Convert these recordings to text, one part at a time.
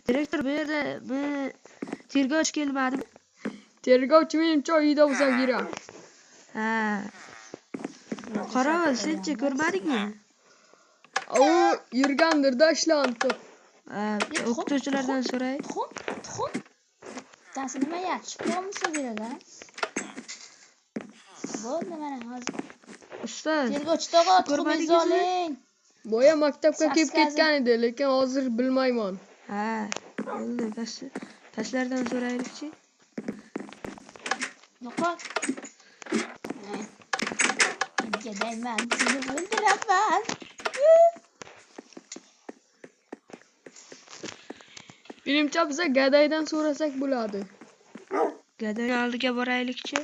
Direktor bu yerda tergovchi kelmadimi? Tergovchi menimcha uyda bo'lsa kerak. Ha. Qorovul senchi ko'rmadingmi? U yurgandirda ishlanib. O'qituvchilardan so'ray. Tuxum. Bittasi nima yaxshi bo'lmasa kerak a? Bo'ldi mana hozir. Ustoz. Tergovchi tog'a tuxumingizni oling. Boya maktabga kelib ketgan edi, lekin hozir bilmayman. Ha, bo'ldi. Pastlardan so'raylik-chi. Yo'q. Gedayman, seni o'ldiraman. Menimcha biz gadaydan so'rasak bo'ladi. Gadoy oldiga boraylik-chi.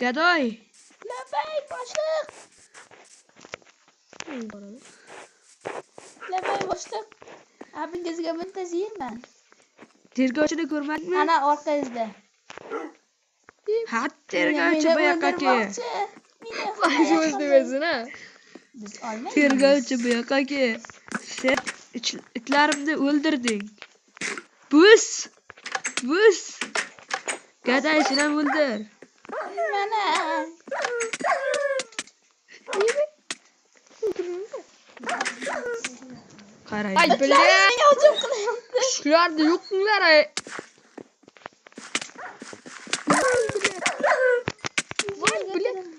Gadoy. Labay boshliq. Labay boshliq. Abingizga muntazirman. Tergovchini ko'rmadingmi? Ana orqangizda. Ha, tergovchi bu yoqqa kel. Qaysi o'zimizni, ha? Biz olmaymiz. Tergovchi bu yoqqa kel. Sen itlarimni o'ldirding. Bus. Gadoy seni ham o'ldir. Mana. Qarang. Ay, bilay. Hujum qilyapti. Shularni yo'qinglar, ay.